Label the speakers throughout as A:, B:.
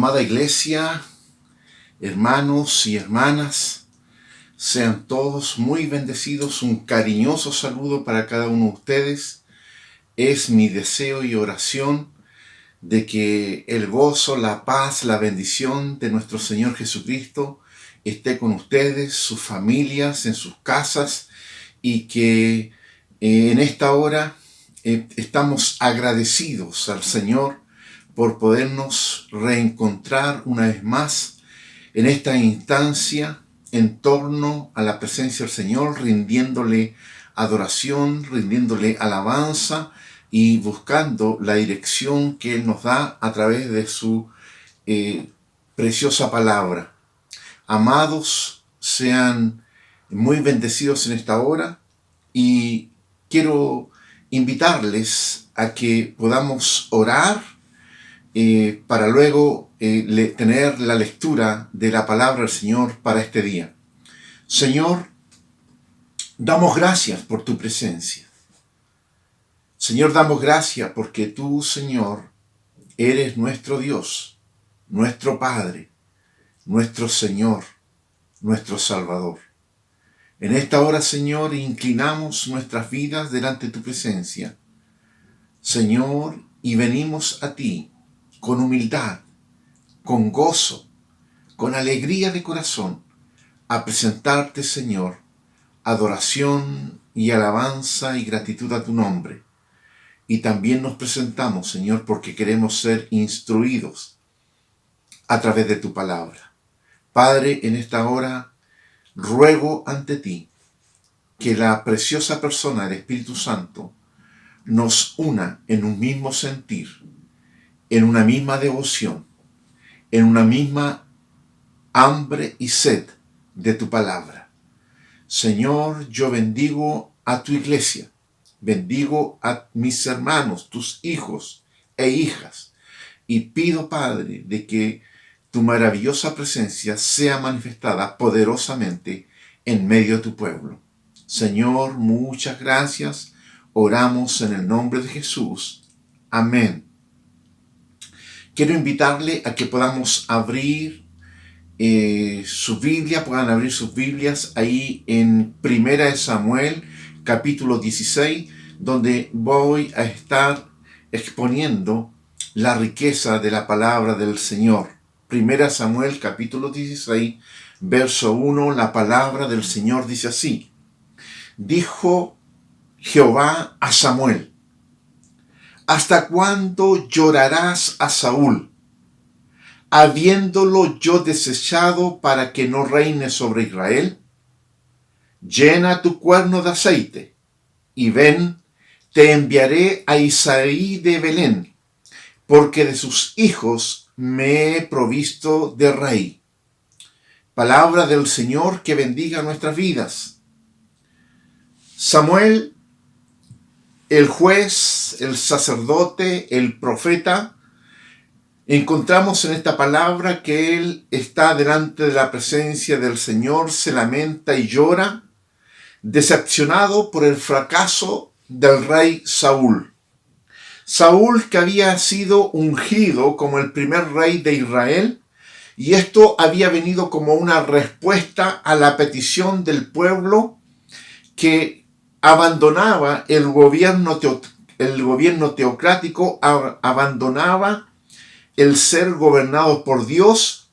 A: Amada iglesia, hermanos y hermanas, sean todos muy bendecidos. Un cariñoso saludo para cada uno de ustedes. Es mi deseo y oración de que el gozo, la paz, la bendición de nuestro Señor Jesucristo esté con ustedes, sus familias, en sus casas, y que en esta hora estamos agradecidos al Señor por podernos reencontrar una vez más en esta instancia en torno a la presencia del Señor, rindiéndole adoración, rindiéndole alabanza y buscando la dirección que Él nos da a través de su preciosa palabra. Amados, sean muy bendecidos en esta hora y quiero invitarles a que podamos orar para luego tener la lectura de la palabra del Señor para este día. Señor, damos gracias por tu presencia. Señor, damos gracias porque tú, Señor, eres nuestro Dios, nuestro Padre, nuestro Señor, nuestro Salvador. En esta hora, Señor, inclinamos nuestras vidas delante de tu presencia, Señor, y venimos a ti con humildad, con gozo, con alegría de corazón, a presentarte, Señor, adoración y alabanza y gratitud a tu nombre. Y también nos presentamos, Señor, porque queremos ser instruidos a través de tu palabra. Padre, en esta hora ruego ante ti que la preciosa persona del Espíritu Santo nos una en un mismo sentir, en una misma devoción, en una misma hambre y sed de tu palabra. Señor, yo bendigo a tu iglesia, bendigo a mis hermanos, tus hijos e hijas, y pido, Padre, de que tu maravillosa presencia sea manifestada poderosamente en medio de tu pueblo. Señor, muchas gracias. Oramos en el nombre de Jesús. Amén. Quiero invitarle a que podamos abrir puedan abrir sus Biblias ahí en 1 Samuel, capítulo 16, donde voy a estar exponiendo la riqueza de la palabra del Señor. 1 Samuel, capítulo 16, verso 1, la palabra del Señor dice así: Dijo Jehová a Samuel: ¿Hasta cuándo llorarás a Saúl, habiéndolo yo desechado para que no reine sobre Israel? Llena tu cuerno de aceite, y ven, te enviaré a Isaí de Belén, porque de sus hijos me he provisto de rey. Palabra del Señor que bendiga nuestras vidas. Samuel, el juez, el sacerdote, el profeta, encontramos en esta palabra que él está delante de la presencia del Señor, se lamenta y llora, decepcionado por el fracaso del rey Saúl. Saúl, que había sido ungido como el primer rey de Israel, y esto había venido como una respuesta a la petición del pueblo que abandonaba el gobierno teocrático, abandonaba el ser gobernado por Dios,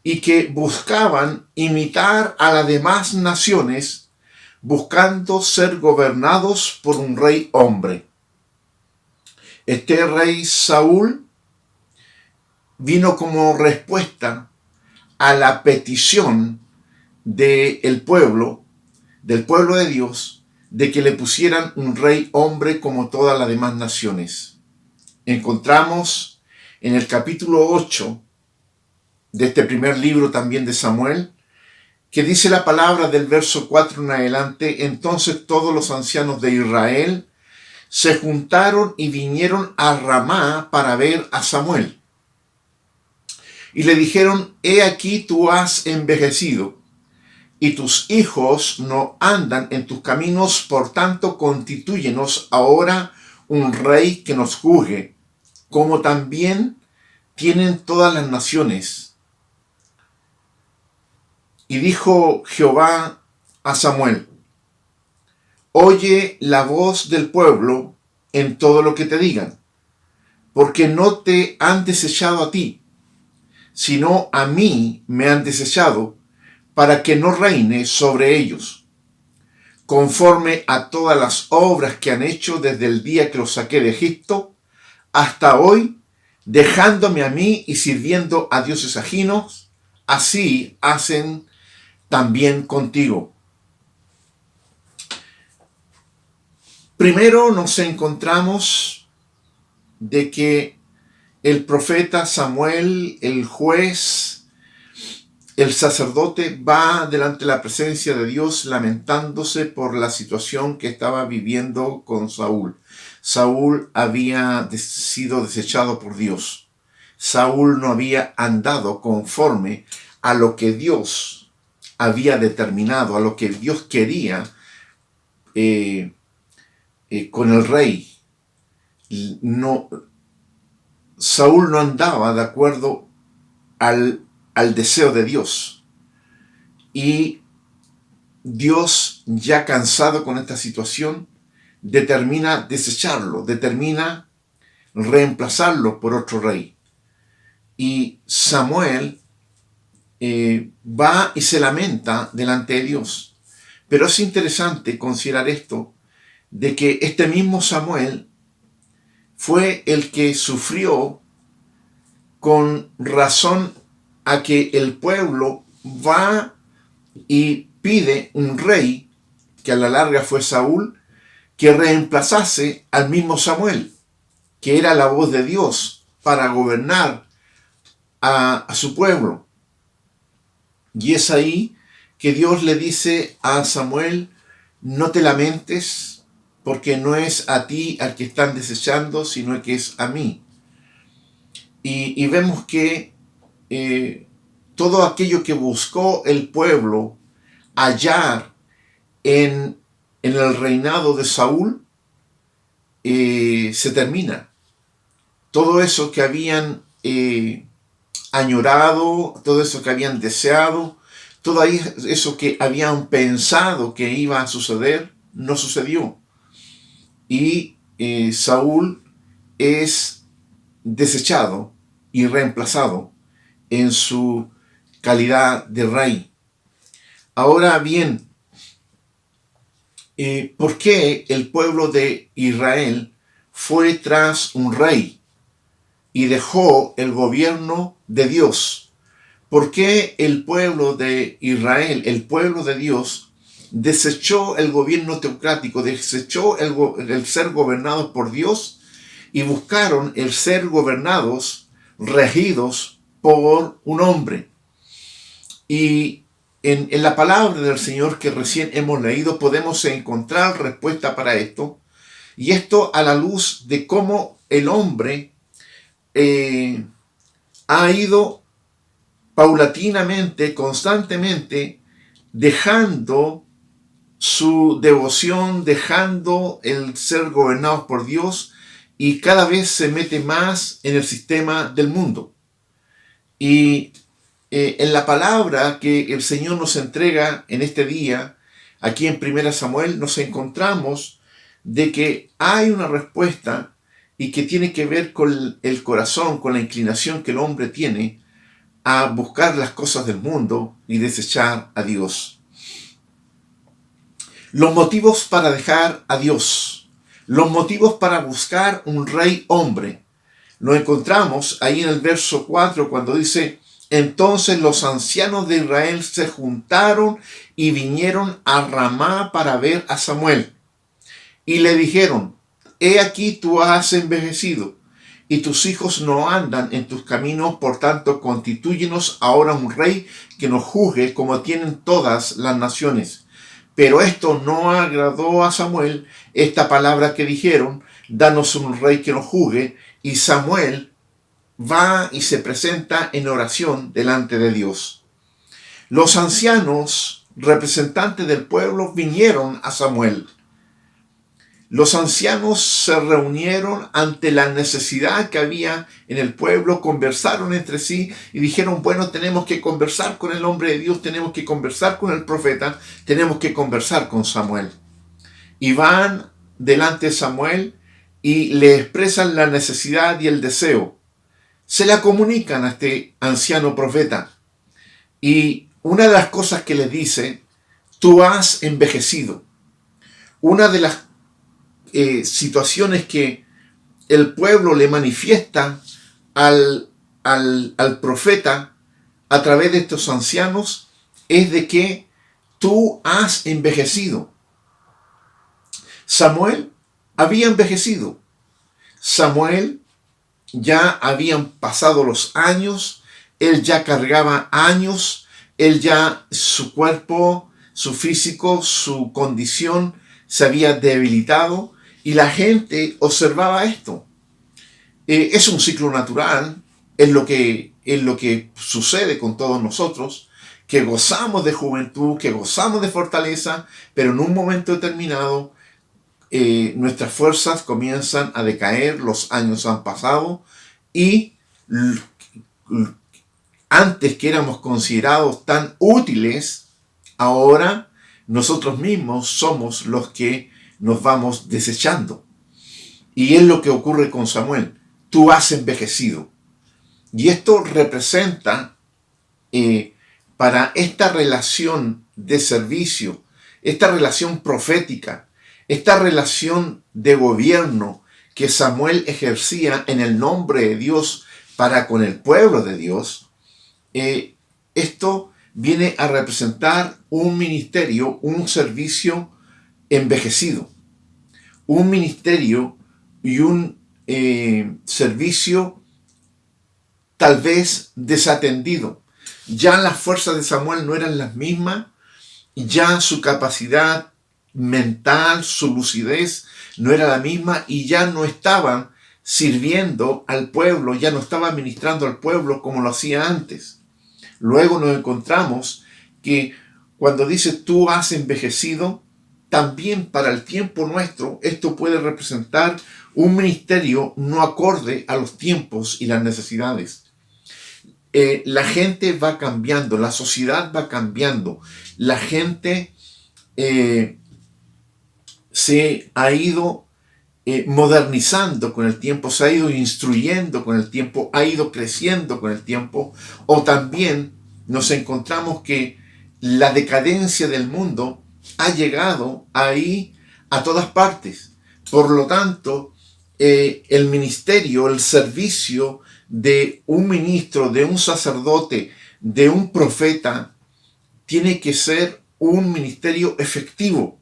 A: y que buscaban imitar a las demás naciones, buscando ser gobernados por un rey hombre. Este rey Saúl vino como respuesta a la petición del pueblo de Dios, de que le pusieran un rey hombre como todas las demás naciones. Encontramos en el capítulo 8 de este primer libro también de Samuel, que dice la palabra del verso 4 en adelante: Entonces todos los ancianos de Israel se juntaron y vinieron a Ramá para ver a Samuel. Y le dijeron: He aquí tú has envejecido, y tus hijos no andan en tus caminos, por tanto constitúyenos ahora un rey que nos juzgue, como también tienen todas las naciones. Y dijo Jehová a Samuel: oye la voz del pueblo en todo lo que te digan, porque no te han desechado a ti, sino a mí me han desechado, para que no reine sobre ellos, conforme a todas las obras que han hecho desde el día que los saqué de Egipto hasta hoy, dejándome a mí y sirviendo a dioses ajenos, así hacen también contigo. Primero nos encontramos de que el profeta Samuel, el juez, el sacerdote, va delante de la presencia de Dios lamentándose por la situación que estaba viviendo con Saúl. Saúl había sido desechado por Dios. Saúl no había andado conforme a lo que Dios había determinado, a lo que Dios quería con el rey. Saúl no andaba de acuerdo al deseo de Dios. Y Dios, ya cansado con esta situación, determina desecharlo, determina reemplazarlo por otro rey. Y Samuel va y se lamenta delante de Dios. Pero es interesante considerar esto, de que este mismo Samuel fue el que sufrió con razón a que el pueblo va y pide un rey, que a la larga fue Saúl, que reemplazase al mismo Samuel, que era la voz de Dios para gobernar a su pueblo. Y es ahí que Dios le dice a Samuel: no te lamentes, porque no es a ti al que están desechando, sino que es a mí. Y vemos que todo aquello que buscó el pueblo hallar en el reinado de Saúl se termina. Todo eso que habían añorado, todo eso que habían deseado, todo eso que habían pensado que iba a suceder, no sucedió. Y Saúl es desechado y reemplazado en su calidad de rey. Ahora bien, ¿por qué el pueblo de Israel fue tras un rey y dejó el gobierno de Dios? ¿Por qué el pueblo de Israel, el pueblo de Dios, desechó el gobierno teocrático, desechó el ser gobernados por Dios y buscaron el ser gobernados, regidos por un hombre? Y en la palabra del Señor que recién hemos leído podemos encontrar respuesta para esto, y esto a la luz de cómo el hombre ha ido paulatinamente, constantemente, dejando su devoción, dejando el ser gobernados por Dios, y cada vez se mete más en el sistema del mundo. Y en la palabra que el Señor nos entrega en este día, aquí en 1 Samuel, nos encontramos de que hay una respuesta y que tiene que ver con el corazón, con la inclinación que el hombre tiene a buscar las cosas del mundo y desechar a Dios. Los motivos para dejar a Dios, los motivos para buscar un rey hombre, lo encontramos ahí en el verso 4 cuando dice: entonces los ancianos de Israel se juntaron y vinieron a Ramá para ver a Samuel. Y le dijeron: he aquí tú has envejecido, y tus hijos no andan en tus caminos, por tanto constitúyenos ahora un rey que nos juzgue como tienen todas las naciones. Pero esto no agradó a Samuel, esta palabra que dijeron: danos un rey que nos juzgue. Y Samuel va y se presenta en oración delante de Dios. Los ancianos, representantes del pueblo, vinieron a Samuel. Los ancianos se reunieron ante la necesidad que había en el pueblo, conversaron entre sí y dijeron, bueno, tenemos que conversar con el hombre de Dios, tenemos que conversar con el profeta, tenemos que conversar con Samuel. Y van delante de Samuel y le expresan la necesidad y el deseo. Se la comunican a este anciano profeta. Y una de las cosas que les dice, tú has envejecido. Una de las situaciones que el pueblo le manifiesta al profeta a través de estos ancianos es de que tú has envejecido. Samuel había envejecido. Samuel ya habían pasado los años, él ya cargaba años, él ya su cuerpo, su físico, su condición se había debilitado y la gente observaba esto. Es un ciclo natural, es lo que sucede con todos nosotros, que gozamos de juventud, que gozamos de fortaleza, pero en un momento determinado nuestras fuerzas comienzan a decaer, los años han pasado y antes que éramos considerados tan útiles, ahora nosotros mismos somos los que nos vamos desechando. Y es lo que ocurre con Samuel. Tú has envejecido. Y esto representa para esta relación de servicio, esta relación profética, esta relación de gobierno que Samuel ejercía en el nombre de Dios para con el pueblo de Dios, esto viene a representar un ministerio, un servicio envejecido, un ministerio y un servicio tal vez desatendido. Ya las fuerzas de Samuel no eran las mismas, ya su capacidad mental, su lucidez no era la misma y ya no estaban sirviendo al pueblo, ya no estaba ministrando al pueblo como lo hacía antes. Luego nos encontramos que cuando dice tú has envejecido, también para el tiempo nuestro esto puede representar un ministerio no acorde a los tiempos y las necesidades. La gente va cambiando, la sociedad va cambiando, la gente se ha ido modernizando con el tiempo, se ha ido instruyendo con el tiempo, ha ido creciendo con el tiempo, o también nos encontramos que la decadencia del mundo ha llegado ahí a todas partes. Por lo tanto, el ministerio, el servicio de un ministro, de un sacerdote, de un profeta, tiene que ser un ministerio efectivo.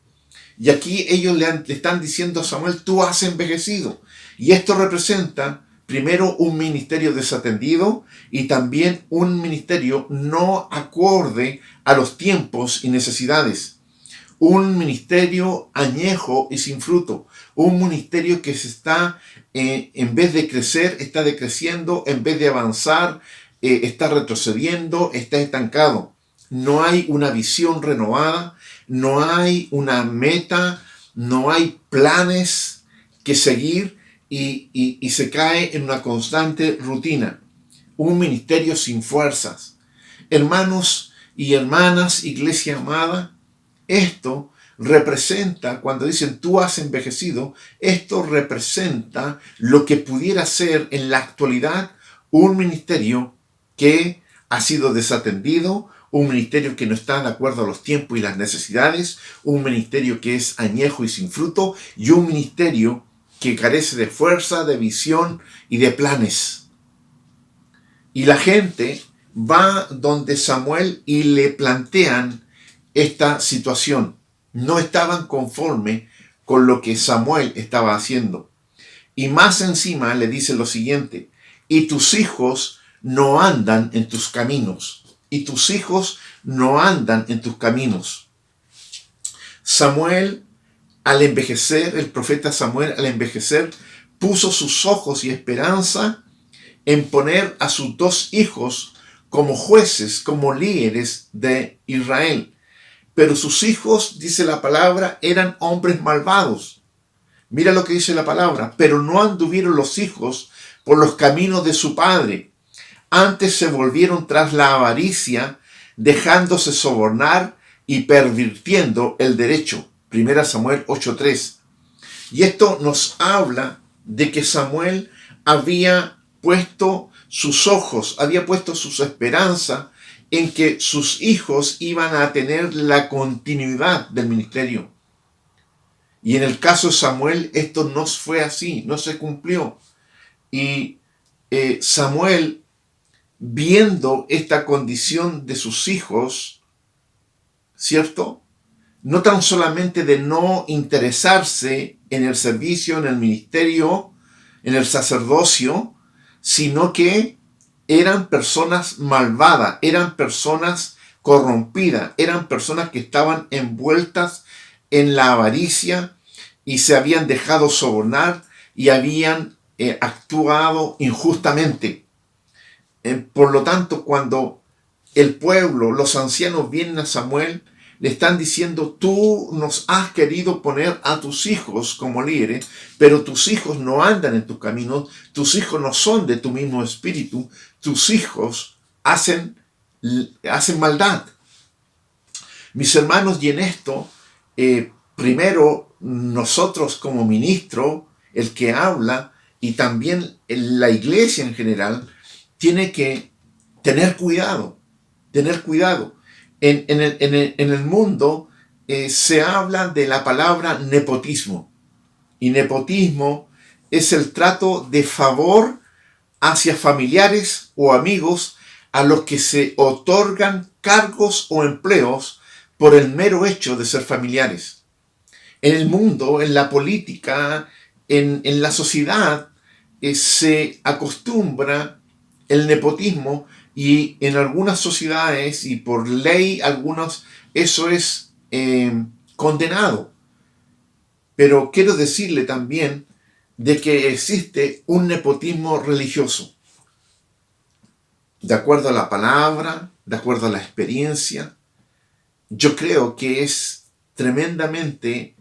A: Y aquí ellos le están diciendo a Samuel, tú has envejecido. Y esto representa, primero, un ministerio desatendido y también un ministerio no acorde a los tiempos y necesidades. Un ministerio añejo y sin fruto. Un ministerio que se está, en vez de crecer, está decreciendo. En vez de avanzar, está retrocediendo, está estancado. No hay una visión renovada, no hay una meta, no hay planes que seguir y se cae en una constante rutina. Un ministerio sin fuerzas. Hermanos y hermanas, iglesia amada, esto representa, cuando dicen tú has envejecido, esto representa lo que pudiera ser en la actualidad un ministerio que ha sido desatendido, un ministerio que no está de acuerdo a los tiempos y las necesidades, un ministerio que es añejo y sin fruto, y un ministerio que carece de fuerza, de visión y de planes. Y la gente va donde Samuel y le plantean esta situación. No estaban conforme con lo que Samuel estaba haciendo. Y más encima le dice lo siguiente, y tus hijos no andan en tus caminos. Y tus hijos no andan en tus caminos. Samuel, al envejecer, el profeta Samuel, al envejecer, puso sus ojos y esperanza en poner a sus dos hijos como jueces, como líderes de Israel. Pero sus hijos, dice la palabra, eran hombres malvados. Mira lo que dice la palabra. Pero no anduvieron los hijos por los caminos de su padre. Antes se volvieron tras la avaricia, dejándose sobornar y pervirtiendo el derecho. 1 Samuel 8:3. Y esto nos habla de que Samuel había puesto sus ojos, había puesto sus esperanzas en que sus hijos iban a tener la continuidad del ministerio. Y en el caso de Samuel esto no fue así, no se cumplió. Y Samuel, viendo esta condición de sus hijos, ¿cierto? No tan solamente de no interesarse en el servicio, en el ministerio, en el sacerdocio, sino que eran personas malvadas, eran personas corrompidas, eran personas que estaban envueltas en la avaricia y se habían dejado sobornar y habían actuado injustamente. Por lo tanto, cuando el pueblo, los ancianos vienen a Samuel, le están diciendo: tú nos has querido poner a tus hijos como líderes, pero tus hijos no andan en tus caminos, tus hijos no son de tu mismo espíritu, tus hijos hacen maldad. Mis hermanos, y en esto, primero nosotros como ministro, el que habla, y también la iglesia en general, tiene que tener cuidado, tener cuidado. En el mundo se habla de la palabra nepotismo. Y nepotismo es el trato de favor hacia familiares o amigos a los que se otorgan cargos o empleos por el mero hecho de ser familiares. En el mundo, en la política, en la sociedad, se acostumbra el nepotismo. Y en algunas sociedades y por ley algunos, eso es condenado. Pero quiero decirle también de que existe un nepotismo religioso. De acuerdo a la palabra, de acuerdo a la experiencia, yo creo que es tremendamente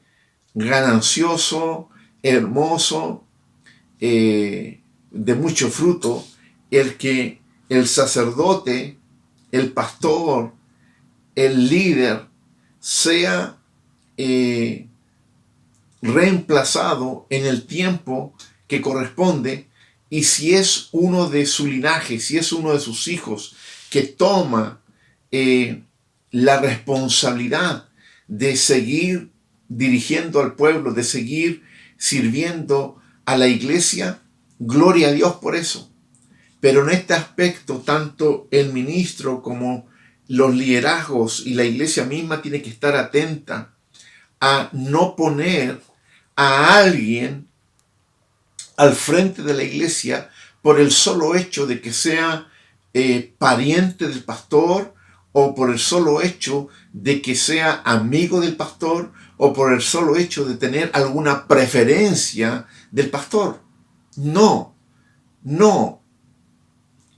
A: ganancioso, hermoso, de mucho fruto, el que el sacerdote, el pastor, el líder sea reemplazado en el tiempo que corresponde, y si es uno de su linaje, si es uno de sus hijos que toma la responsabilidad de seguir dirigiendo al pueblo, de seguir sirviendo a la iglesia, gloria a Dios por eso. Pero en este aspecto, tanto el ministro como los liderazgos y la iglesia misma tiene que estar atenta a no poner a alguien al frente de la iglesia por el solo hecho de que sea pariente del pastor, o por el solo hecho de que sea amigo del pastor, o por el solo hecho de tener alguna preferencia del pastor. No, no.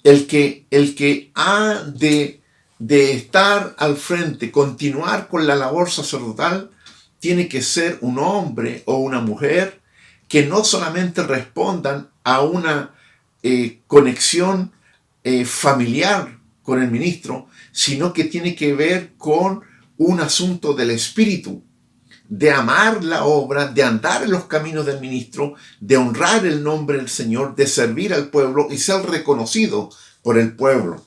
A: El que ha de estar al frente, continuar con la labor sacerdotal, tiene que ser un hombre o una mujer que no solamente respondan a una conexión familiar con el ministro, sino que tiene que ver con un asunto del espíritu, de amar la obra, de andar en los caminos del ministro, de honrar el nombre del Señor, de servir al pueblo y ser reconocido por el pueblo.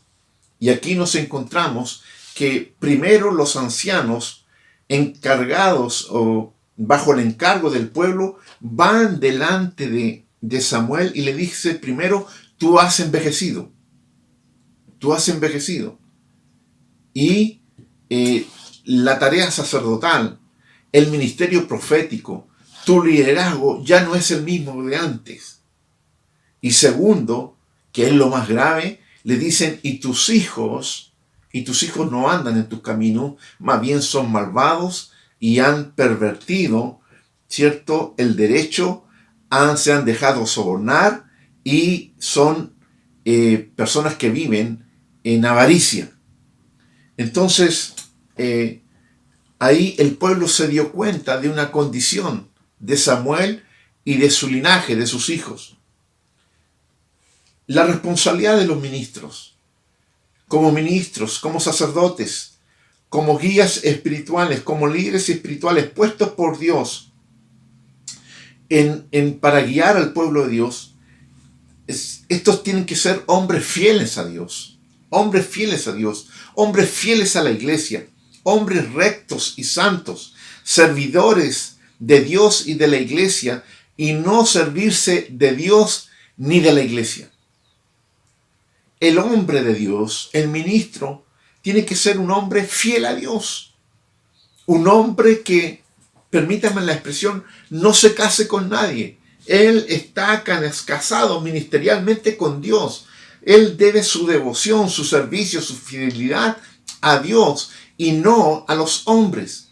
A: Y aquí nos encontramos que primero los ancianos encargados o bajo el encargo del pueblo van delante de Samuel y le dice primero: tú has envejecido, tú has envejecido. Y la tarea sacerdotal, el ministerio profético, tu liderazgo ya no es el mismo de antes. Y segundo, que es lo más grave, le dicen: y tus hijos no andan en tus caminos, más bien son malvados y han pervertido, ¿cierto?, el derecho, se han dejado sobornar y son personas que viven en avaricia. Entonces, ahí el pueblo se dio cuenta de una condición de Samuel y de su linaje, de sus hijos. La responsabilidad de los ministros, como sacerdotes, como guías espirituales, como líderes espirituales puestos por Dios para guiar al pueblo de Dios, estos tienen que ser hombres fieles a Dios, hombres fieles a Dios, hombres fieles a la iglesia, hombres rectos y santos, servidores de Dios y de la iglesia, y no servirse de Dios ni de la iglesia. El hombre de Dios, el ministro, tiene que ser un hombre fiel a Dios. Un hombre que, permítanme la expresión, no se case con nadie. Él está casado ministerialmente con Dios. Él debe su devoción, su servicio, su fidelidad a Dios y no a los hombres.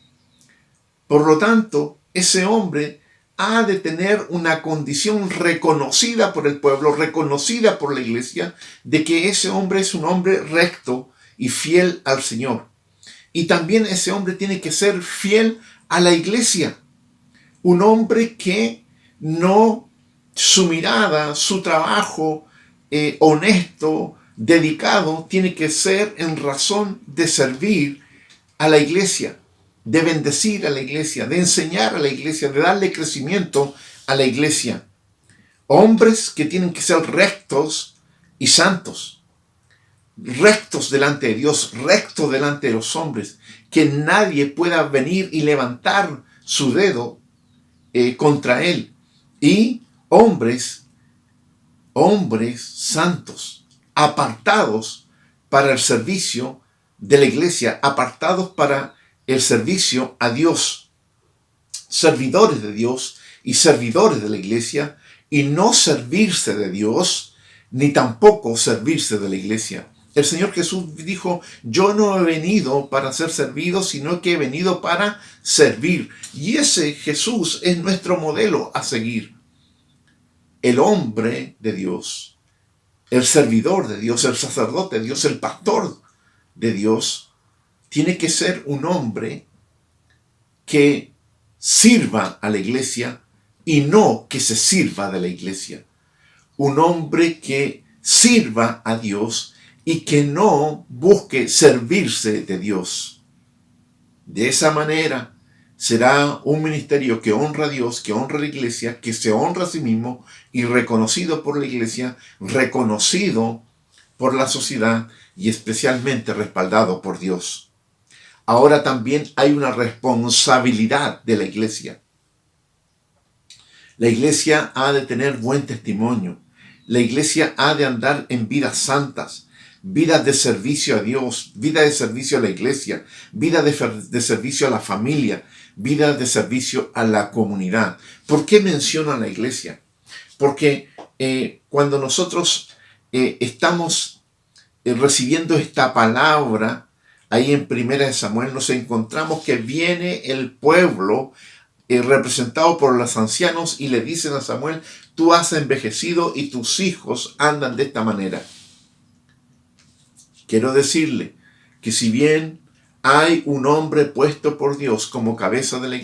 A: Por lo tanto, ese hombre ha de tener una condición reconocida por el pueblo, reconocida por la iglesia, de que ese hombre es un hombre recto y fiel al Señor. Y también ese hombre tiene que ser fiel a la iglesia. Un hombre que no, su mirada, su trabajo honesto, dedicado, tiene que ser en razón de servir a la iglesia, de bendecir a la iglesia, de enseñar a la iglesia, de darle crecimiento a la iglesia. Hombres que tienen que ser rectos y santos, rectos delante de Dios, rectos delante de los hombres, que nadie pueda venir y levantar su dedo contra él. Y hombres santos, apartados para el servicio de la iglesia, apartados para el servicio a Dios, servidores de Dios y servidores de la iglesia, y no servirse de Dios, ni tampoco servirse de la iglesia. El Señor Jesús dijo: yo no he venido para ser servido, sino que he venido para servir. Y ese Jesús es nuestro modelo a seguir. El hombre de Dios, el servidor de Dios, el sacerdote de Dios, el pastor de Dios, tiene que ser un hombre que sirva a la iglesia y no que se sirva de la iglesia. Un hombre que sirva a Dios y que no busque servirse de Dios. De esa manera será un ministerio que honra a Dios, que honra a la iglesia, que se honra a sí mismo y reconocido por la iglesia, reconocido por la sociedad y especialmente respaldado por Dios. Ahora también hay una responsabilidad de la iglesia. La iglesia ha de tener buen testimonio. La iglesia ha de andar en vidas santas, vidas de servicio a Dios, vida de servicio a la iglesia, vida de servicio a la familia, vida de servicio a la comunidad. ¿Por qué menciono a la iglesia? Porque cuando nosotros estamos recibiendo esta palabra, ahí en 1 Samuel nos encontramos que viene el pueblo representado por los ancianos y le dicen a Samuel: tú has envejecido y tus hijos andan de esta manera. Quiero decirle que si bien hay un hombre puesto por Dios como cabeza de la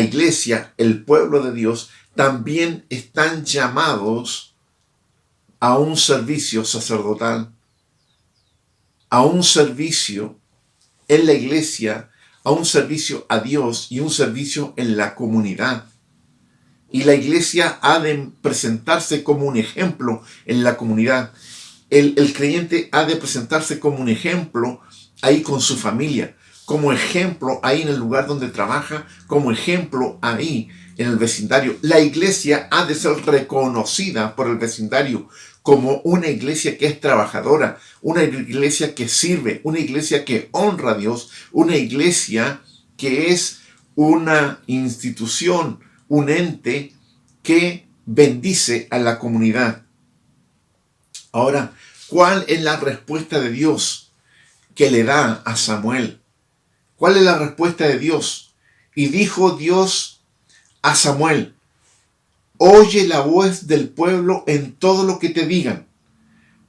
A: iglesia, el pueblo de Dios, también están llamados a un servicio sacerdotal, a un servicio en la iglesia, a un servicio a Dios y un servicio en la comunidad. Y la iglesia ha de presentarse como un ejemplo en la comunidad. El creyente ha de presentarse como un ejemplo ahí con su familia, como ejemplo ahí en el lugar donde trabaja, como ejemplo ahí en el vecindario. La iglesia ha de ser reconocida por el vecindario como una iglesia que es trabajadora, una iglesia que sirve, una iglesia que honra a Dios, una iglesia que es una institución, un ente que bendice a la comunidad. Ahora, ¿cuál es la respuesta de Dios que le da a Samuel? ¿Cuál es la respuesta de Dios? Y dijo Dios a Samuel: oye la voz del pueblo en todo lo que te digan,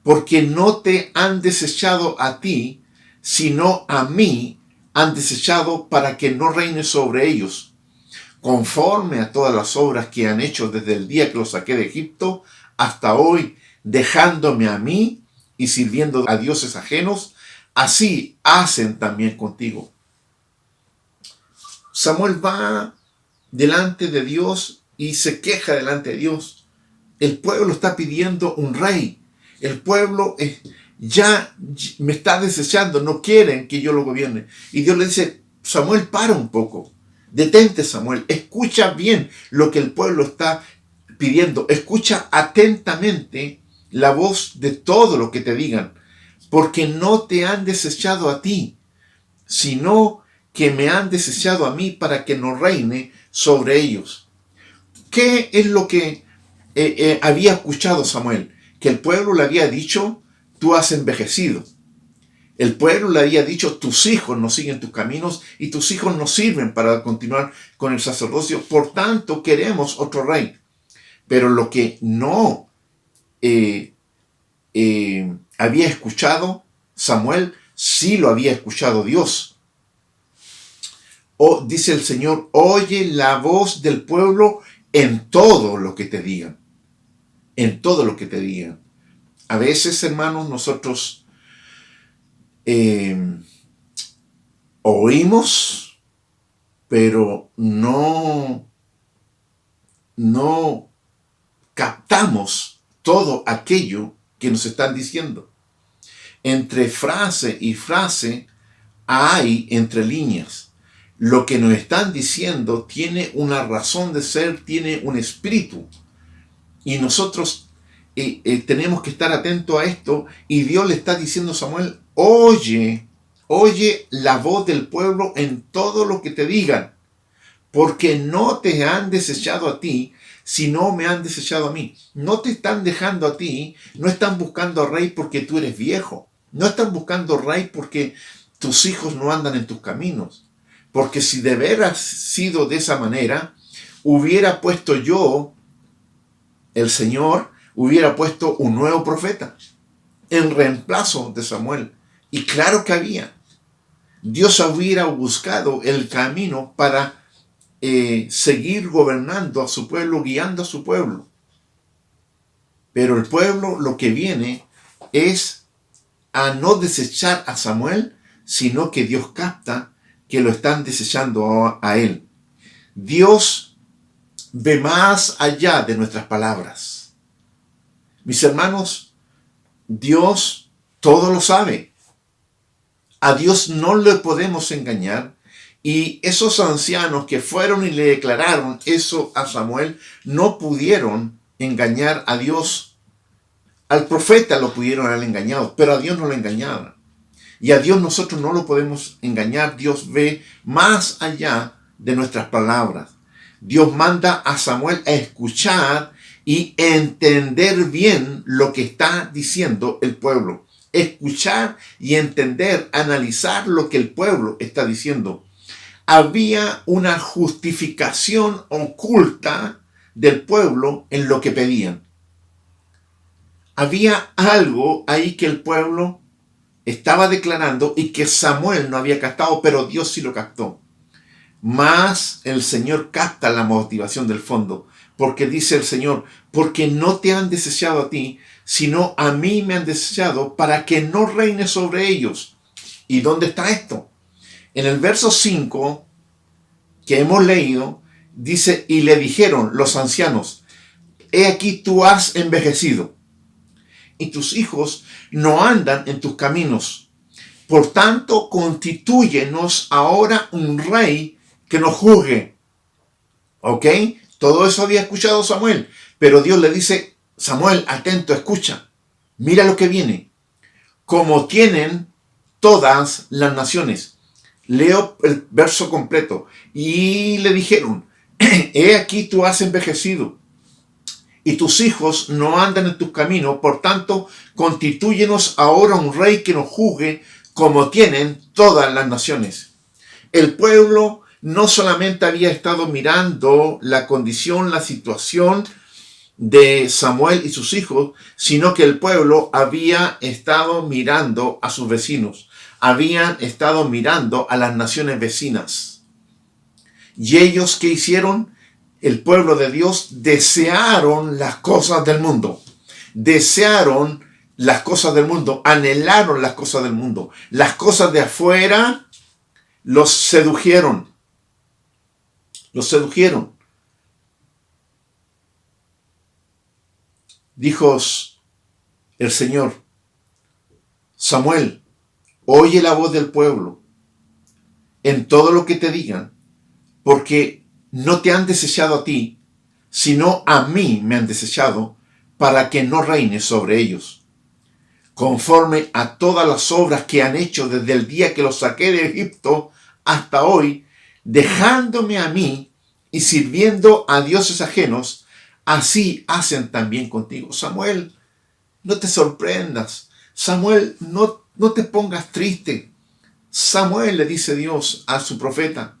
A: porque no te han desechado a ti, sino a mí han desechado para que no reines sobre ellos. conforme a todas las obras que han hecho desde el día que los saqué de Egipto hasta hoy, dejándome a mí y sirviendo a dioses ajenos, así hacen también contigo. Samuel va delante de Dios y se queja delante de Dios. El pueblo está pidiendo un rey. El pueblo ya me está desechando, no quieren que yo lo gobierne. Y Dios le dice, Samuel, para un poco. Detente, Samuel. Escucha bien lo que el pueblo está pidiendo. Escucha atentamente la voz de todo lo que te digan. Porque no te han desechado a ti, sino que me han desechado a mí para que no reine sobre ellos. ¿Qué es lo que había escuchado Samuel? Que el pueblo le había dicho, tú has envejecido. El pueblo le había dicho, tus hijos no siguen tus caminos y tus hijos no sirven para continuar con el sacerdocio. Por tanto, queremos otro rey. Pero lo que no había escuchado Samuel, sí lo había escuchado Dios. Dice el Señor, oye la voz del pueblo en todo lo que te digan. En todo lo que te digan. A veces, hermanos, nosotros oímos, pero no captamos todo aquello que nos están diciendo. Entre frase y frase hay entre líneas. Lo que nos están diciendo tiene una razón de ser, tiene un espíritu. Y nosotros tenemos que estar atentos a esto. Y Dios le está diciendo a Samuel, oye la voz del pueblo en todo lo que te digan. Porque no te han desechado a ti, sino me han desechado a mí. No te están dejando a ti, no están buscando rey porque tú eres viejo. No están buscando rey porque tus hijos no andan en tus caminos. Porque si de veras sido de esa manera, hubiera puesto yo, el Señor, hubiera puesto un nuevo profeta en reemplazo de Samuel. Y claro que había. Dios hubiera buscado el camino para seguir gobernando a su pueblo, guiando a su pueblo. Pero el pueblo lo que viene es a no desechar a Samuel, sino que Dios capta que lo están desechando a él. Dios ve más allá de nuestras palabras. Mis hermanos, Dios todo lo sabe. A Dios no le podemos engañar. Y esos ancianos que fueron y le declararon eso a Samuel, no pudieron engañar a Dios. Al profeta lo pudieron haber engañado, pero a Dios no lo engañaban. Y a Dios nosotros no lo podemos engañar. Dios ve más allá de nuestras palabras. Dios manda a Samuel a escuchar y entender bien lo que está diciendo el pueblo. Escuchar y entender, analizar lo que el pueblo está diciendo. Había una justificación oculta del pueblo en lo que pedían. Había algo ahí que el pueblo estaba declarando y que Samuel no había captado, pero Dios sí lo captó. Mas el Señor capta la motivación del fondo, porque dice el Señor, porque no te han desechado a ti, sino a mí me han desechado para que no reine sobre ellos. ¿Y dónde está esto? En el verso 5 que hemos leído, dice, y le dijeron los ancianos, he aquí tú has envejecido, y tus hijos no andan en tus caminos. Por tanto, constitúyenos ahora un rey que nos juzgue. ¿Ok? Todo eso había escuchado Samuel, pero Dios le dice, Samuel, atento, escucha, mira lo que viene. Como tienen todas las naciones. Leo el verso completo. Y le dijeron, he aquí tú has envejecido y tus hijos no andan en tus caminos, por tanto, constitúyenos ahora un rey que nos juzgue como tienen todas las naciones. El pueblo no solamente había estado mirando la condición, la situación de Samuel y sus hijos, sino que el pueblo había estado mirando a sus vecinos, habían estado mirando a las naciones vecinas. Y ellos, ¿qué hicieron? El pueblo de Dios desearon las cosas del mundo. Desearon las cosas del mundo, anhelaron las cosas del mundo. Las cosas de afuera los sedujeron. Los sedujeron. Dijo el Señor: Samuel, oye la voz del pueblo en todo lo que te digan, porque no te han desechado a ti, sino a mí me han desechado, para que no reines sobre ellos, conforme a todas las obras que han hecho desde el día que los saqué de Egipto hasta hoy, dejándome a mí y sirviendo a dioses ajenos. Así hacen también contigo. Samuel, no te sorprendas. Samuel, no te pongas triste. Samuel, le dice Dios a su profeta,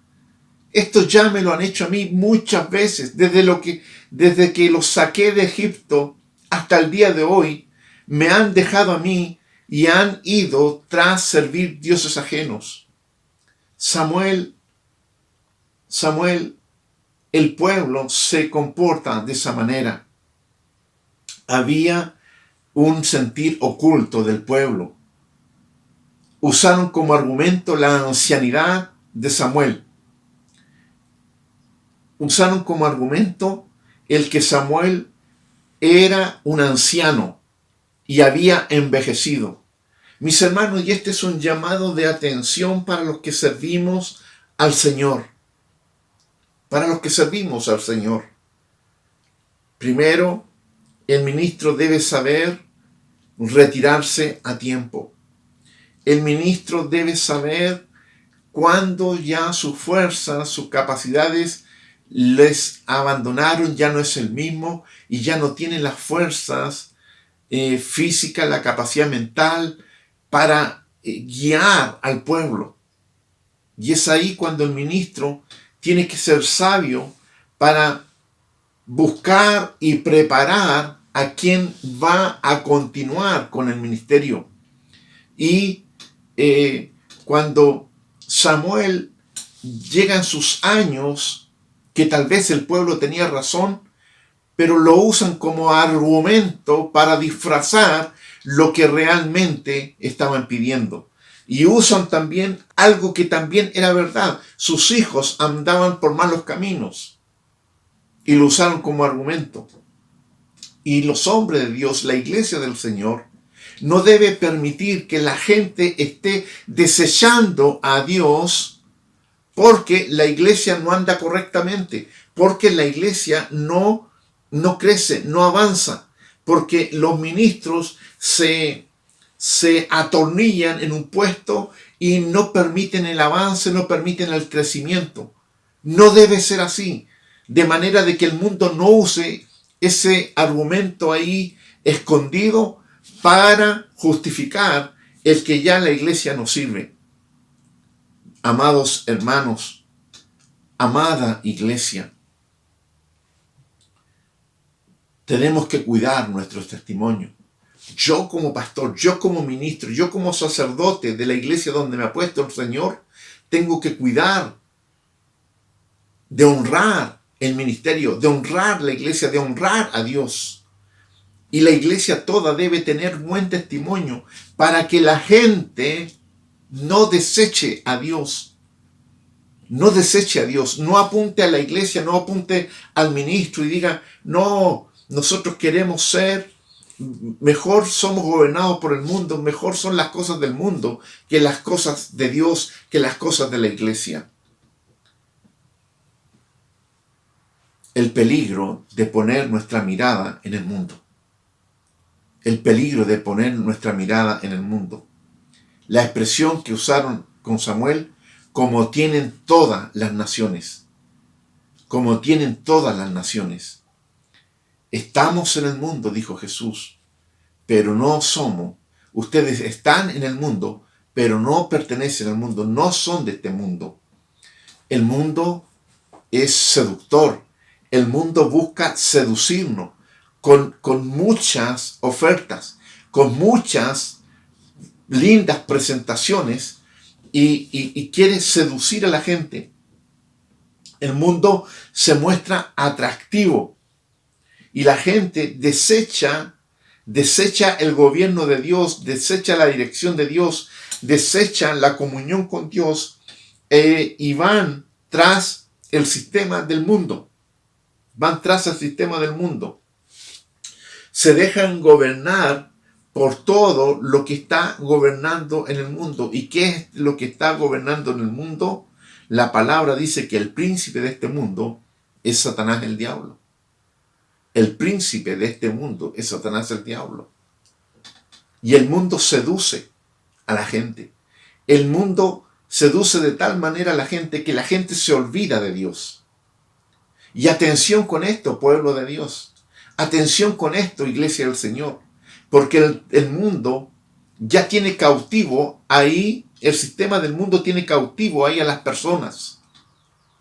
A: esto ya me lo han hecho a mí muchas veces, desde que los saqué de Egipto hasta el día de hoy, me han dejado a mí y han ido tras servir dioses ajenos. Samuel, el pueblo se comporta de esa manera. Había un sentir oculto del pueblo. Usaron como argumento la ancianidad de Samuel. Usaron como argumento el que Samuel era un anciano y había envejecido. Mis hermanos, y este es un llamado de atención para los que servimos al Señor. Para los que servimos al Señor. Primero, el ministro debe saber retirarse a tiempo. El ministro debe saber cuándo ya sus fuerzas, sus capacidades les abandonaron, ya no es el mismo y ya no tiene las fuerzas físicas, la capacidad mental para guiar al pueblo. Y es ahí cuando el ministro tiene que ser sabio para buscar y preparar a quien va a continuar con el ministerio. Y cuando Samuel llega en sus años, que tal vez el pueblo tenía razón, pero lo usan como argumento para disfrazar lo que realmente estaban pidiendo. Y usan también algo que también era verdad. Sus hijos andaban por malos caminos y lo usaron como argumento. Y los hombres de Dios, la iglesia del Señor, no debe permitir que la gente esté desechando a Dios porque la iglesia no anda correctamente, porque la iglesia no crece, no avanza, porque los ministros se atornillan en un puesto y no permiten el avance, no permiten el crecimiento. No debe ser así, de manera de que el mundo no use ese argumento ahí escondido para justificar el que ya la iglesia no sirve. Amados hermanos, amada iglesia, tenemos que cuidar nuestro testimonio. Yo como pastor, yo como ministro, yo como sacerdote de la iglesia donde me ha puesto el Señor, tengo que cuidar de honrar el ministerio, de honrar la iglesia, de honrar a Dios. Y la iglesia toda debe tener buen testimonio para que la gente no deseche a Dios. No deseche a Dios, no apunte a la iglesia, no apunte al ministro y diga, no, nosotros queremos ser, mejor somos gobernados por el mundo, mejor son las cosas del mundo que las cosas de Dios, que las cosas de la iglesia. El peligro de poner nuestra mirada en el mundo. El peligro de poner nuestra mirada en el mundo. La expresión que usaron con Samuel, como tienen todas las naciones. Como tienen todas las naciones. Estamos en el mundo, dijo Jesús, pero no somos. Ustedes están en el mundo, pero no pertenecen al mundo, no son de este mundo. El mundo es seductor. El mundo busca seducirnos con muchas ofertas, con muchas lindas presentaciones y quiere seducir a la gente. El mundo se muestra atractivo y la gente desecha el gobierno de Dios, desecha la dirección de Dios, desecha la comunión con Dios y van tras el sistema del mundo. Van tras el sistema del mundo. Se dejan gobernar por todo lo que está gobernando en el mundo. ¿Y qué es lo que está gobernando en el mundo? La palabra dice que el príncipe de este mundo es Satanás el diablo. El príncipe de este mundo es Satanás el diablo. Y el mundo seduce a la gente. El mundo seduce de tal manera a la gente que la gente se olvida de Dios. Y atención con esto, pueblo de Dios. Atención con esto, iglesia del Señor. Porque el mundo ya tiene cautivo ahí, el sistema del mundo tiene cautivo ahí a las personas.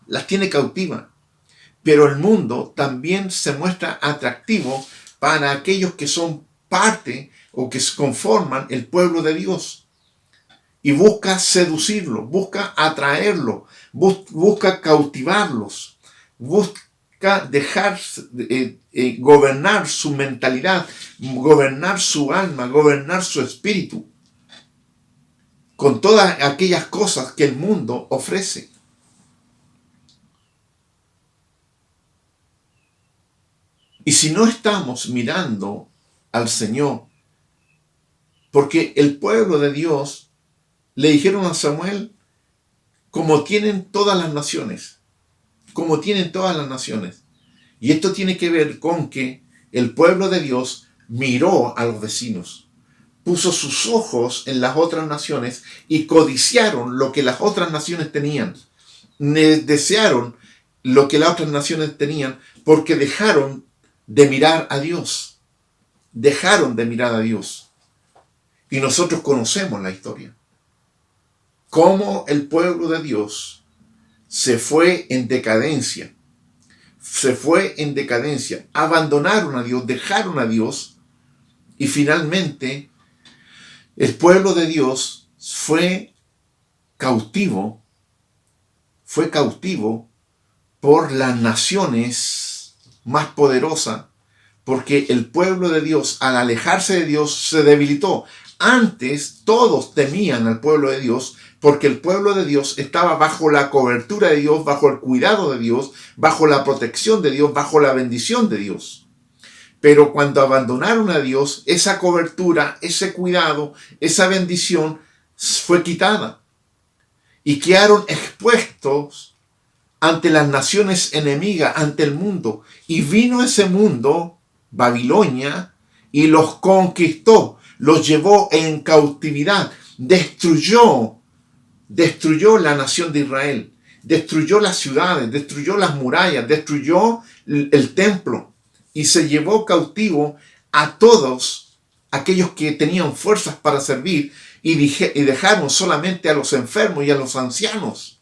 A: Las tiene cautivas. Pero el mundo también se muestra atractivo para aquellos que son parte o que conforman el pueblo de Dios. Y busca seducirlo, busca atraerlo, busca cautivarlos, busca dejar gobernar su mentalidad, gobernar su alma, gobernar su espíritu, con todas aquellas cosas que el mundo ofrece. Y si no estamos mirando al Señor, porque el pueblo de Dios le dijeron a Samuel, como tienen todas las naciones, como tienen todas las naciones. Y esto tiene que ver con que el pueblo de Dios miró a los vecinos, puso sus ojos en las otras naciones y codiciaron lo que las otras naciones tenían. Desearon lo que las otras naciones tenían porque dejaron de mirar a Dios. Dejaron de mirar a Dios. Y nosotros conocemos la historia. Cómo el pueblo de Dios se fue en decadencia. Se fue en decadencia. Abandonaron a Dios, dejaron a Dios. Y finalmente el pueblo de Dios fue cautivo por las naciones más poderosas, porque el pueblo de Dios, al alejarse de Dios, se debilitó. Antes todos temían al pueblo de Dios, porque el pueblo de Dios estaba bajo la cobertura de Dios, bajo el cuidado de Dios, bajo la protección de Dios, bajo la bendición de Dios. Pero cuando abandonaron a Dios, esa cobertura, ese cuidado, esa bendición fue quitada. Y quedaron expuestos ante las naciones enemigas, ante el mundo. Y vino ese mundo, Babilonia, y los conquistó, los llevó en cautividad, destruyó la nación de Israel, destruyó las ciudades, destruyó las murallas, destruyó el templo y se llevó cautivo a todos aquellos que tenían fuerzas para servir y dejaron solamente a los enfermos y a los ancianos.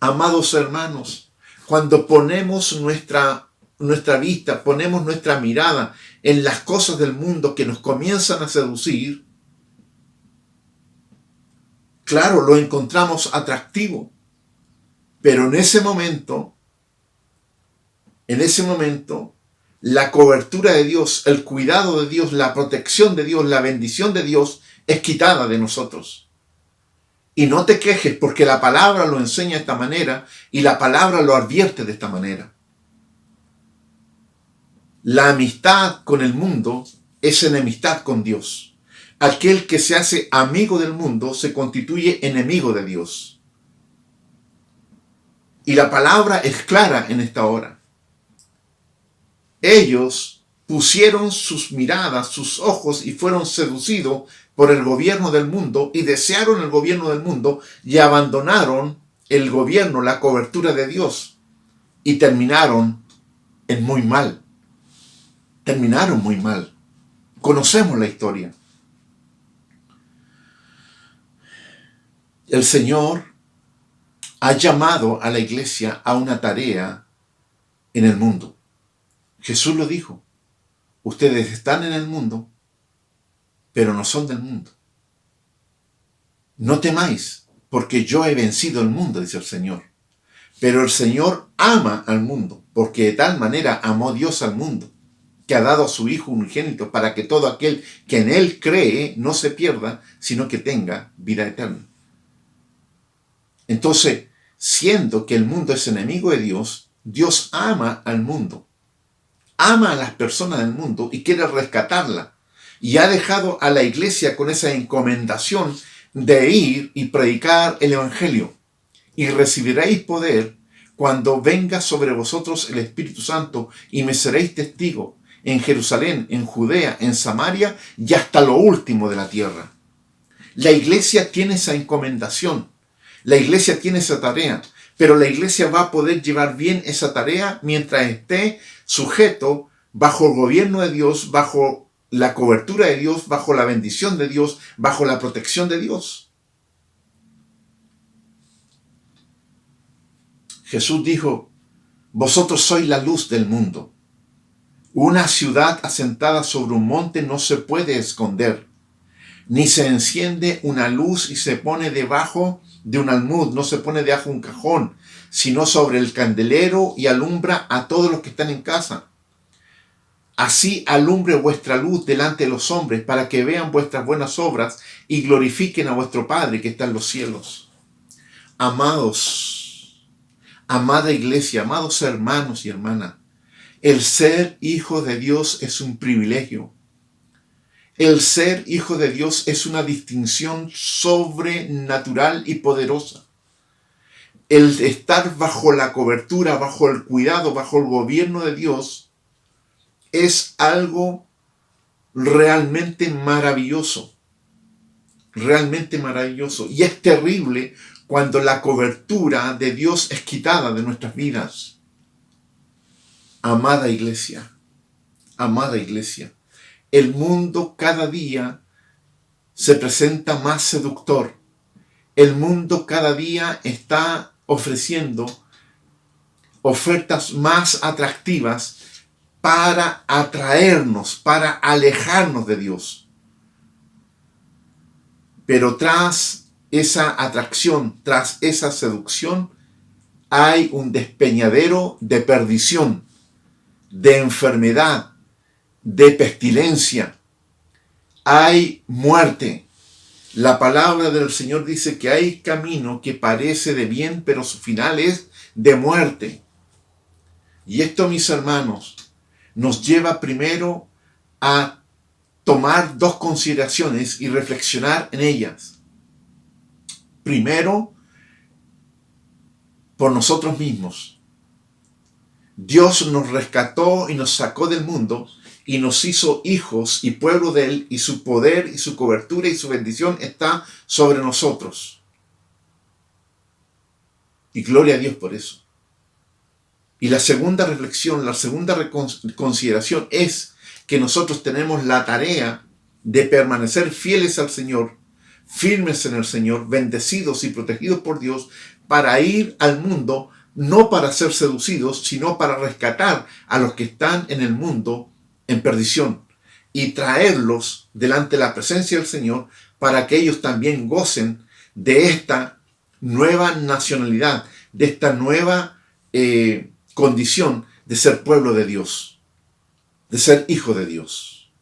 A: Amados hermanos, cuando ponemos nuestra vista, ponemos nuestra mirada en las cosas del mundo que nos comienzan a seducir, claro, lo encontramos atractivo, pero en ese momento, la cobertura de Dios, el cuidado de Dios, la protección de Dios, la bendición de Dios es quitada de nosotros. Y no te quejes porque la palabra lo enseña de esta manera y la palabra lo advierte de esta manera. La amistad con el mundo es enemistad con Dios. Aquel que se hace amigo del mundo se constituye enemigo de Dios. Y la palabra es clara en esta hora. Ellos pusieron sus miradas, sus ojos y fueron seducidos por el gobierno del mundo y desearon el gobierno del mundo y abandonaron el gobierno, la cobertura de Dios y terminaron en muy mal. Terminaron muy mal. Conocemos la historia. El Señor ha llamado a la iglesia a una tarea en el mundo. Jesús lo dijo. Ustedes están en el mundo, pero no son del mundo. No temáis, porque yo he vencido el mundo, dice el Señor. Pero el Señor ama al mundo, porque de tal manera amó Dios al mundo, que ha dado a su Hijo unigénito para que todo aquel que en Él cree no se pierda, sino que tenga vida eterna. Entonces, siendo que el mundo es enemigo de Dios, Dios ama al mundo, ama a las personas del mundo y quiere rescatarla. Y ha dejado a la iglesia con esa encomendación de ir y predicar el Evangelio. Y recibiréis poder cuando venga sobre vosotros el Espíritu Santo y me seréis testigos en Jerusalén, en Judea, en Samaria y hasta lo último de la tierra. La iglesia tiene esa encomendación, la iglesia tiene esa tarea, pero la iglesia va a poder llevar bien esa tarea mientras esté sujeto bajo el gobierno de Dios, bajo la cobertura de Dios, bajo la bendición de Dios, bajo la protección de Dios. Jesús dijo, vosotros sois la luz del mundo. Una ciudad asentada sobre un monte no se puede esconder, ni se enciende una luz y se pone debajo de un almud, no se pone debajo de un cajón, sino sobre el candelero y alumbra a todos los que están en casa. Así alumbre vuestra luz delante de los hombres, para que vean vuestras buenas obras y glorifiquen a vuestro Padre que está en los cielos. Amados, amada iglesia, amados hermanos y hermanas, el ser hijo de Dios es un privilegio. El ser hijo de Dios es una distinción sobrenatural y poderosa. El estar bajo la cobertura, bajo el cuidado, bajo el gobierno de Dios es algo realmente maravilloso. Realmente maravilloso. Y es terrible cuando la cobertura de Dios es quitada de nuestras vidas. Amada iglesia, el mundo cada día se presenta más seductor. El mundo cada día está ofreciendo ofertas más atractivas para atraernos, para alejarnos de Dios. Pero tras esa atracción, tras esa seducción, hay un despeñadero de perdición, de enfermedad, de pestilencia. Hay muerte. La palabra del Señor dice que hay camino que parece de bien, pero su final es de muerte. Y esto, mis hermanos, nos lleva primero a tomar dos consideraciones y reflexionar en ellas. Primero, por nosotros mismos. Dios nos rescató y nos sacó del mundo y nos hizo hijos y pueblo de Él, y su poder y su cobertura y su bendición está sobre nosotros. Y gloria a Dios por eso. Y la segunda reflexión, la segunda consideración es que nosotros tenemos la tarea de permanecer fieles al Señor, firmes en el Señor, bendecidos y protegidos por Dios, para ir al mundo, no para ser seducidos, sino para rescatar a los que están en el mundo en perdición y traerlos delante de la presencia del Señor para que ellos también gocen de esta nueva nacionalidad, de esta nueva condición de ser pueblo de Dios, de ser hijo de Dios.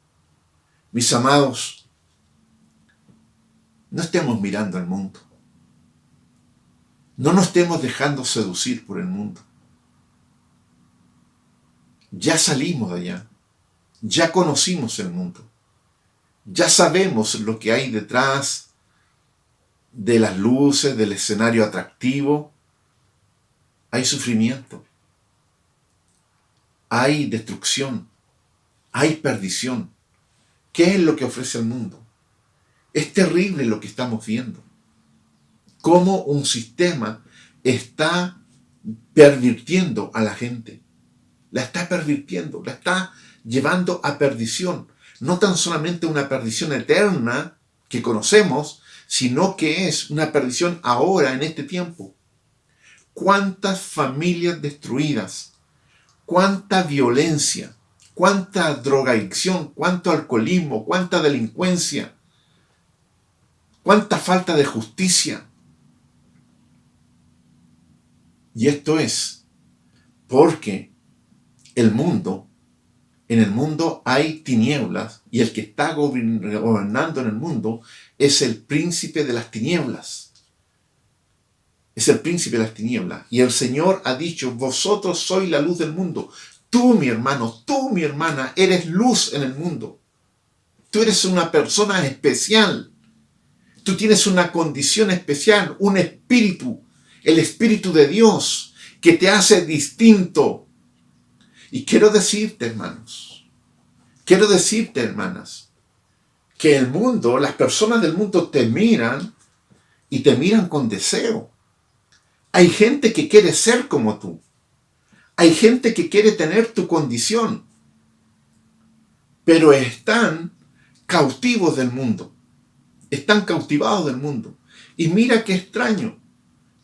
A: Mis amados, no estemos mirando al mundo. No nos estemos dejando seducir por el mundo. Ya salimos de allá. Ya conocimos el mundo. Ya sabemos lo que hay detrás de las luces, del escenario atractivo. Hay sufrimiento. Hay destrucción. Hay perdición. ¿Qué es lo que ofrece el mundo? Es terrible lo que estamos viendo. Cómo un sistema está pervirtiendo a la gente. La está pervirtiendo, la está llevando a perdición. No tan solamente una perdición eterna que conocemos, sino que es una perdición ahora, en este tiempo. ¿Cuántas familias destruidas? ¿Cuánta violencia? ¿Cuánta drogadicción? ¿Cuánto alcoholismo? ¿Cuánta delincuencia? ¿Cuánta falta de justicia? Y esto es porque en el mundo hay tinieblas, y el que está gobernando en el mundo es el príncipe de las tinieblas. Es el príncipe de las tinieblas. Y el Señor ha dicho, vosotros sois la luz del mundo. Tú, mi hermano, tú, mi hermana, eres luz en el mundo. Tú eres una persona especial. Tú tienes una condición especial, un espíritu, el Espíritu de Dios, que te hace distinto. Y quiero decirte, hermanos, hermanas, que el mundo, las personas del mundo te miran y te miran con deseo. Hay gente que quiere ser como tú. Hay gente que quiere tener tu condición. Pero están cautivos del mundo. Están cautivados del mundo. Y mira qué extraño.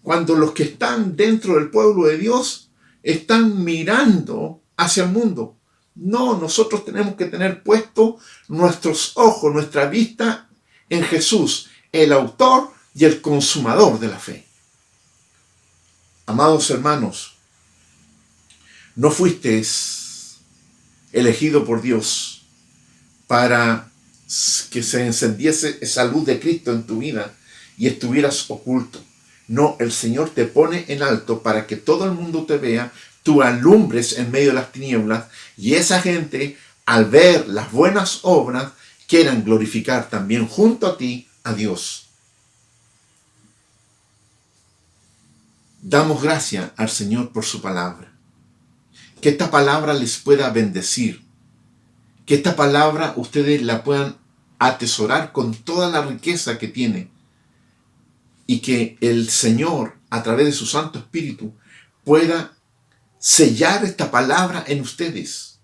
A: Cuando los que están dentro del pueblo de Dios están mirando hacia el mundo. No, nosotros tenemos que tener puestos nuestros ojos, nuestra vista en Jesús, el autor y el consumador de la fe. Amados hermanos, no fuiste elegido por Dios para que se encendiese esa luz de Cristo en tu vida y estuvieras oculto. No, el Señor te pone en alto para que todo el mundo te vea, tú alumbres en medio de las tinieblas, y esa gente, al ver las buenas obras, quieran glorificar también junto a ti a Dios. Damos gracias al Señor por su palabra. Que esta palabra les pueda bendecir. Que esta palabra ustedes la puedan atesorar con toda la riqueza que tiene. Y que el Señor, a través de su Santo Espíritu, pueda sellar esta palabra en ustedes,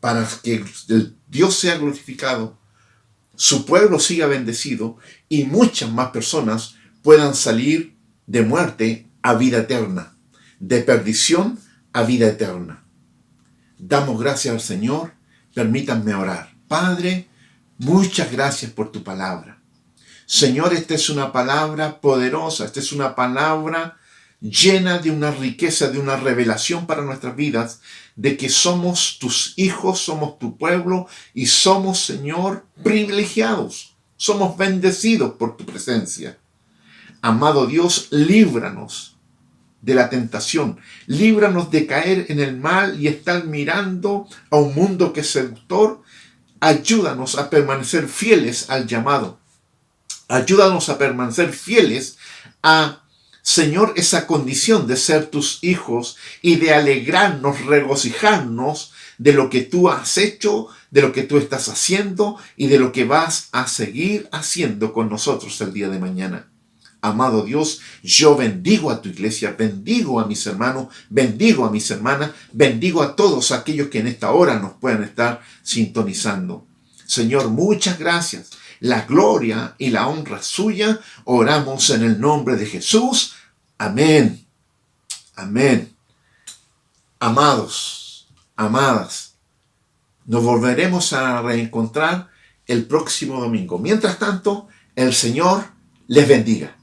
A: para que Dios sea glorificado, su pueblo siga bendecido, y muchas más personas puedan salir de muerte a vida eterna, de perdición a vida eterna. Damos gracias al Señor. Permítanme orar. Padre, muchas gracias por tu palabra. Señor, esta es una palabra poderosa, esta es una palabra llena de una riqueza, de una revelación para nuestras vidas, de que somos tus hijos, somos tu pueblo y somos, Señor, privilegiados. Somos bendecidos por tu presencia. Amado Dios, líbranos de la tentación, líbranos de caer en el mal y estar mirando a un mundo que es seductor. Ayúdanos a permanecer fieles al llamado. Ayúdanos a permanecer fieles a, Señor, esa condición de ser tus hijos y de alegrarnos, regocijarnos de lo que tú has hecho, de lo que tú estás haciendo y de lo que vas a seguir haciendo con nosotros el día de mañana. Amado Dios, yo bendigo a tu iglesia, bendigo a mis hermanos, bendigo a mis hermanas, bendigo a todos aquellos que en esta hora nos puedan estar sintonizando. Señor, muchas gracias. La gloria y la honra suya, oramos en el nombre de Jesús. Amén. Amén. Amados, amadas, nos volveremos a reencontrar el próximo domingo. Mientras tanto, el Señor les bendiga.